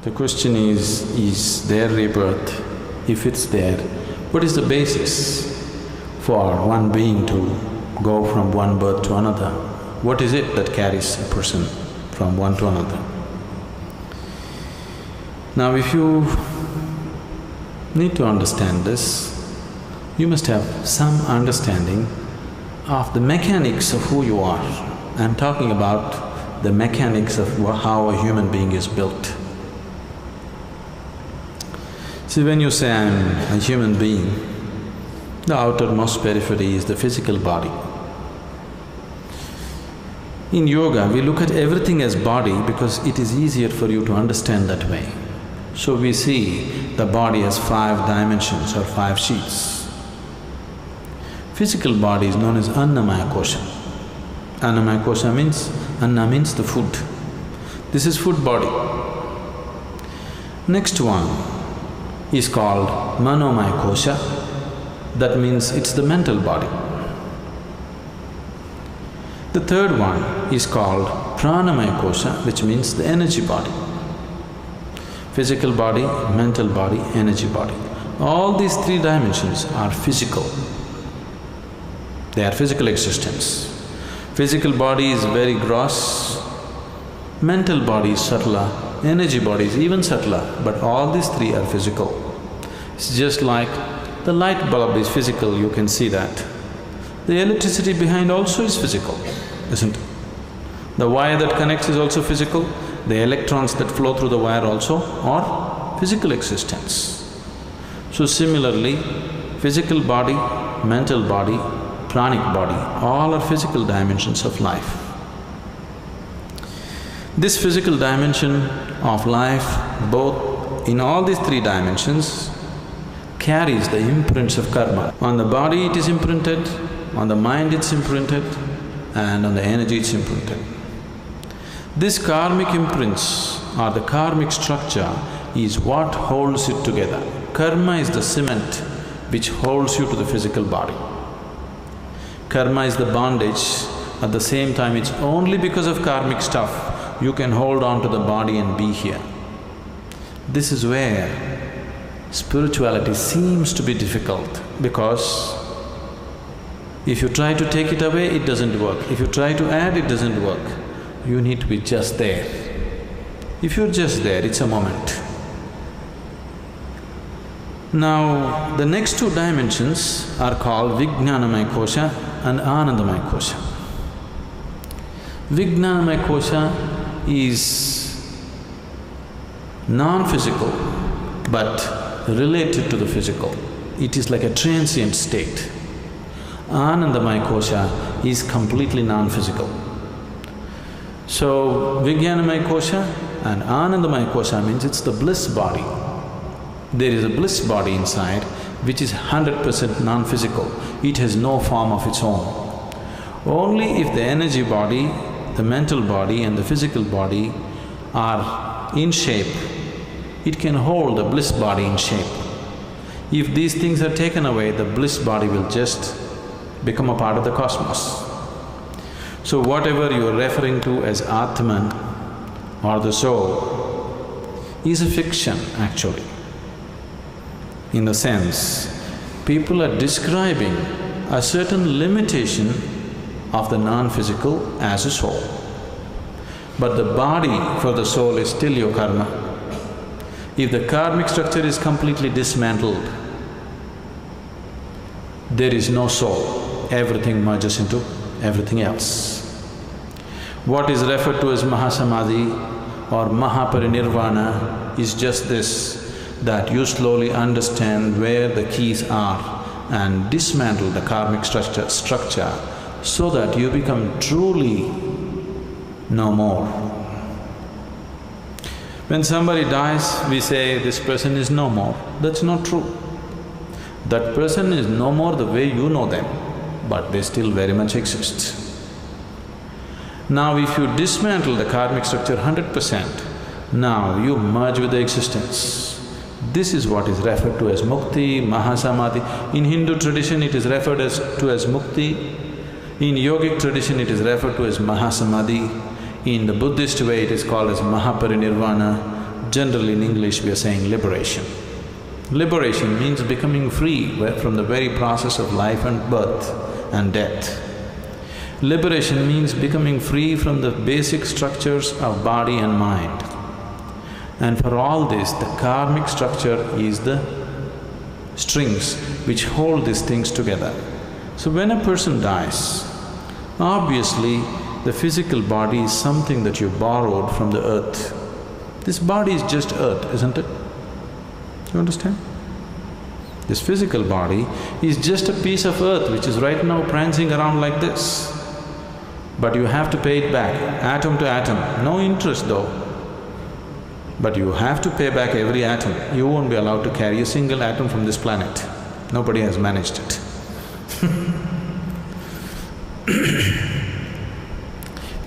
The question is there rebirth? If it's there, what is the basis for one being to go from one birth to another? What is it that carries a person from one to another? Now, if you need to understand this, you must have some understanding of the mechanics of who you are. I'm talking about the mechanics of how a human being is built. See, when you say I'm a human being, the outermost periphery is the physical body. In yoga, we look at everything as body because it is easier for you to understand that way. So we see the body as 5 dimensions or 5 sheets. Physical body is known as Annamaya Kosha. Annamaya Kosha means… Anna means the food. This is food body. Next one is called Manomaya Kosha. That means it's the mental body. The third one is called Pranamaya Kosha, which means the energy body. Physical body, mental body, energy body. All these 3 dimensions are physical. They are physical existence. Physical body is very gross, mental body is subtler, energy body is even subtler, but all these 3 are physical. It's just like the light bulb is physical, you can see that. The electricity behind also is physical, isn't it? The wire that connects is also physical, the electrons that flow through the wire also are physical existence. So similarly, physical body, mental body, pranic body, all are physical dimensions of life. This physical dimension of life, both in all these 3 dimensions, carries the imprints of karma. On the body it is imprinted, on the mind it's imprinted, and on the energy it's imprinted. This karmic imprints or the karmic structure is what holds it together. Karma is the cement which holds you to the physical body. Karma is the bondage, at the same time it's only because of karmic stuff you can hold on to the body and be here. This is where spirituality seems to be difficult because if you try to take it away, it doesn't work. If you try to add, it doesn't work. You need to be just there. If you're just there, it's a moment. Now, the next 2 dimensions are called Vijnanamaya Kosha and Anandamaya Kosha. Vijnanamaya Kosha is non-physical but related to the physical. It is like a transient state. Anandamaya Kosha is completely non-physical. So, Vijnanamaya Kosha and Anandamaya Kosha means it's the bliss body. There is a bliss body inside which is 100% non-physical. It has no form of its own. Only if the energy body, the mental body and the physical body are in shape, it can hold the bliss body in shape. If these things are taken away, the bliss body will just become a part of the cosmos. So whatever you are referring to as Atman or the soul is a fiction actually. In the sense, people are describing a certain limitation of the non-physical as a soul. But the body for the soul is still your karma. If the karmic structure is completely dismantled, there is no soul, everything merges into everything else. What is referred to as Mahasamadhi or Mahaparinirvana is just this, that you slowly understand where the keys are and dismantle the karmic structure so that you become truly no more. When somebody dies, we say, this person is no more. That's not true. That person is no more the way you know them, but they still very much exist. Now if you dismantle the karmic structure 100%, now you merge with the existence. This is what is referred to as mukti, mahasamadhi. In Hindu tradition it is referred to as mukti. In yogic tradition it is referred to as mahasamadhi. In the Buddhist way it is called as mahaparinirvana. Generally in English we are saying liberation. Liberation means becoming free from the very process of life and birth and death. Liberation means becoming free from the basic structures of body and mind. And for all this, the karmic structure is the strings which hold these things together. So when a person dies, obviously the physical body is something that you borrowed from the earth. This body is just earth, isn't it? You understand? This physical body is just a piece of earth which is right now prancing around like this. But you have to pay it back, atom to atom, no interest though. But you have to pay back every atom. You won't be allowed to carry a single atom from this planet. Nobody has managed it.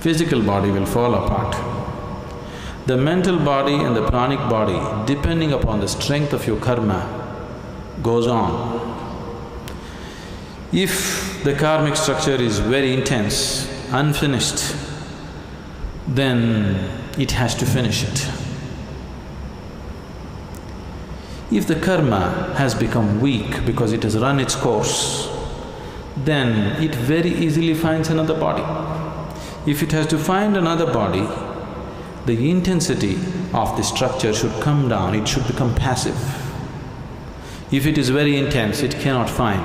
Physical body will fall apart. The mental body and the pranic body, depending upon the strength of your karma, goes on. If the karmic structure is very intense, unfinished, then it has to finish it. If the karma has become weak because it has run its course, then it very easily finds another body. If it has to find another body, the intensity of the structure should come down, it should become passive. If it is very intense, it cannot find,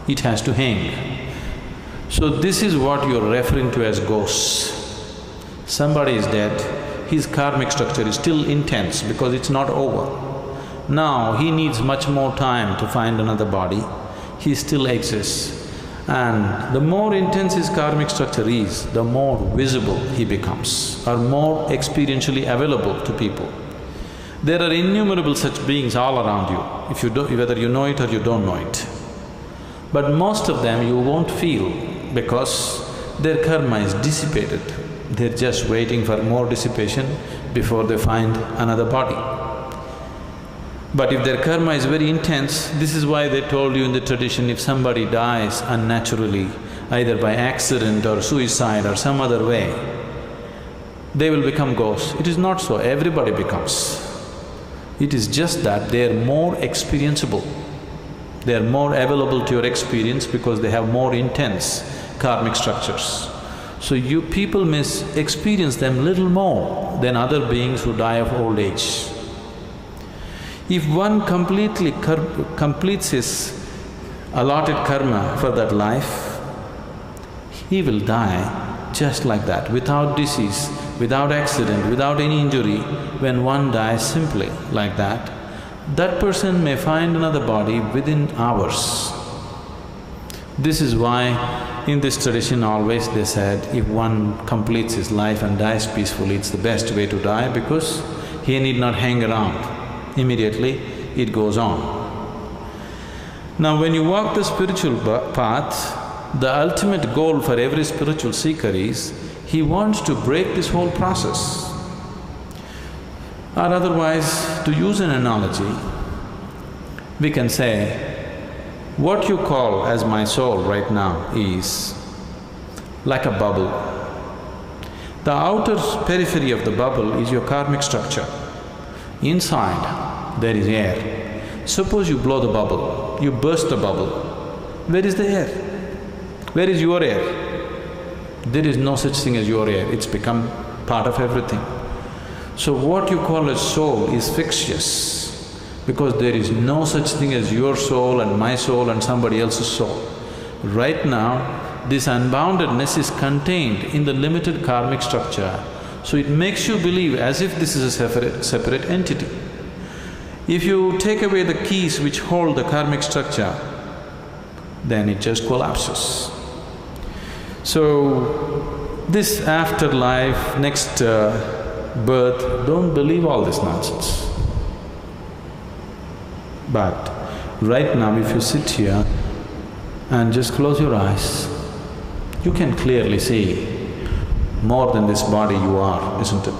it has to hang. So this is what you're referring to as ghosts. Somebody is dead, his karmic structure is still intense because it's not over. Now he needs much more time to find another body, he still exists. And the more intense his karmic structure is, the more visible he becomes or more experientially available to people. There are innumerable such beings all around you, if you whether you know it or you don't know it. But most of them you won't feel because their karma is dissipated. They're just waiting for more dissipation before they find another body. But if their karma is very intense, this is why they told you in the tradition, if somebody dies unnaturally, either by accident or suicide or some other way, they will become ghosts. It is not so, everybody becomes. It is just that they are more experienceable. They are more available to your experience because they have more intense karmic structures. So you people may experience them little more than other beings who die of old age. If one completely completes his allotted karma for that life, he will die just like that, without disease, without accident, without any injury. When one dies simply like that, that person may find another body within hours. This is why in this tradition always they said, if one completes his life and dies peacefully, it's the best way to die because he need not hang around. Immediately it goes on. Now when you walk the spiritual path, the ultimate goal for every spiritual seeker is, he wants to break this whole process. Or otherwise, to use an analogy, we can say, what you call as my soul right now is like a bubble. The outer periphery of the bubble is your karmic structure. Inside, there is air. Suppose you blow the bubble, you burst the bubble. Where is the air? Where is your air? There is no such thing as your air, it's become part of everything. So what you call as soul is fictitious because there is no such thing as your soul and my soul and somebody else's soul. Right now, this unboundedness is contained in the limited karmic structure, so it makes you believe as if this is a separate entity. If you take away the keys which hold the karmic structure, then it just collapses. So, this afterlife, next birth, don't believe all this nonsense. But right now if you sit here and just close your eyes, you can clearly see more than this body you are, isn't it?